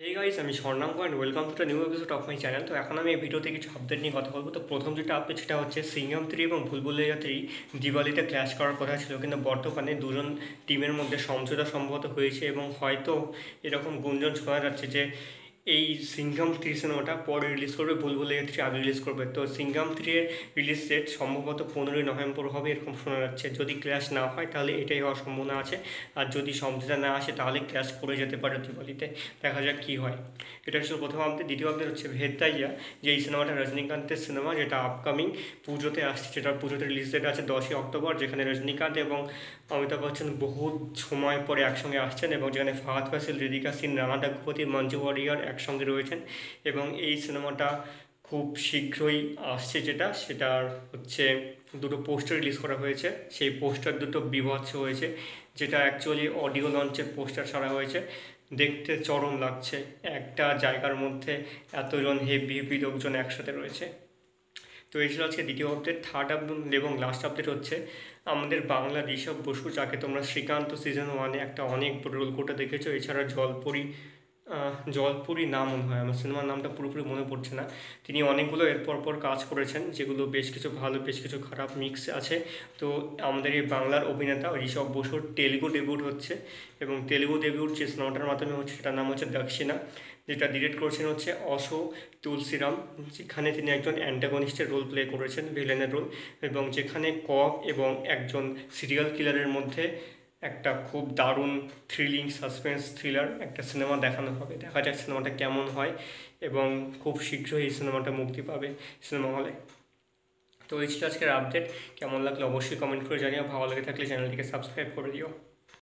এই গাইস, আমি Swarnam and welcome to the new episode of my channel. তো এখন আমি এই ভিডিওতে কিছু আপডেট নিয়ে কথা বলবো। তো প্রথম যেটা আপডেট সেটা হচ্ছে সিঙ্ঘম 3 এবং ভুলভুলাইয়া 3 দিওয়ালিতে ক্ল্যাশ করার কথা ছিল, কিন্তু বর্তমানে দুজন টিমের মধ্যে সমঝোতা সম্ভবত হয়েছে এবং হয়তো এরকম গুঞ্জন শোনা যাচ্ছে যে এই সিঙ্ঘম 3 সিনেমাটা পরে রিলিজ করবে, ভুলভুলাইয়া 3 আগে রিলিজ করবে। তো সিঙ্ঘম 3 এর রিলিজ ডেট সম্ভবত 15ই নভেম্বর হবে এরকম শোনা যাচ্ছে। যদি ক্ল্যাশ না হয় তাহলে এটাই হওয়ার সম্ভাবনা আছে, আর যদি সমঝোতা না আসে তাহলে ক্ল্যাশ করে যেতে পারে দিওয়ালিতে। দেখা যাক কী হয়। এটা হচ্ছে প্রথম আপডেট। দ্বিতীয় আপডেট হচ্ছে ভেদাইয়া, যে এই সিনেমাটা রজনীকান্তের সিনেমা, যেটা আপকামিং পুজোতে আসছে, যেটা পুজোতে রিলিজ ডেট আছে 10ই অক্টোবর, যেখানে রজনীকান্ত এবং অমিতাভ বচ্চন বহু সময় পরে একসঙ্গে আসছেন এবং যেখানে ফাহাদ ফাসিল, হৃতিকা সিং, রানা ডাগ্গুপতি, মঞ্জু ওয়ারিয়ার একসঙ্গে রয়েছেন। এবং এই সিনেমাটা খুব শীঘ্রই আসছে, সেটার হচ্ছে দুটো পোস্টার রিলিজ করা হয়েছে। সেই পোস্টার দুটো বীভৎস হয়েছে, যেটা অ্যাকচুয়ালি অডিও লঞ্চের পোস্টার ছাড়া হয়েছে। দেখতে চরম লাগছে, একটা জায়গার মধ্যে এতজন হেভি হেভি লোকজন একসাথে রয়েছে। তো এই ছিল আজকে দ্বিতীয় আপডেট। থার্ড আপডেট এবং লাস্ট আপডেট হচ্ছে আমাদের বাংলা ঋষভ বসু, যাকে তোমরা শ্রীকান্ত সিজন 1-এ একটা অনেক বড় রোল করতে দেখেছো। এছাড়া জলপুরি নাম মনে হয়, আমার সিনেমার নামটা পুরোপুরি মনে পড়ছে না। তিনি অনেকগুলো এর পর কাজ করেছেন, যেগুলো বেশ কিছু ভালো বেশ কিছু খারাপ মিক্স আছে। তো আমাদের এই বাংলার অভিনেতা ঋষভ বসুর তেলুগু ডেবিউট হচ্ছে, এবং তেলুগু ডেবিউট যে সিনেমাটার মাধ্যমে হচ্ছে সেটার নাম হচ্ছে দক্ষিণা, যেটা ডিরেক্ট করেছেন হচ্ছে তুলসীরাম, যেখানে তিনি একজন অ্যান্টাগনিস্টের রোল প্লে করেছেন, ভিলেনের রোল, এবং যেখানে কপ এবং একজন সিরিয়াল কিলারের মধ্যে একটা খুব দারুণ থ্রিলিং সাসপেন্স থ্রিলার একটা সিনেমা দেখানো হবে। দেখা যাক সিনেমাটা কেমন হয়, এবং খুব শীঘ্রই এই সিনেমাটা মুক্তি পাবে সিনেমা হলে। তো এই ছিল আজকের আপডেট। কেমন লাগলো অবশ্যই কমেন্ট করে জানিও। ভালো লেগে থাকলে চ্যানেলটিকে সাবস্ক্রাইব করে দিও।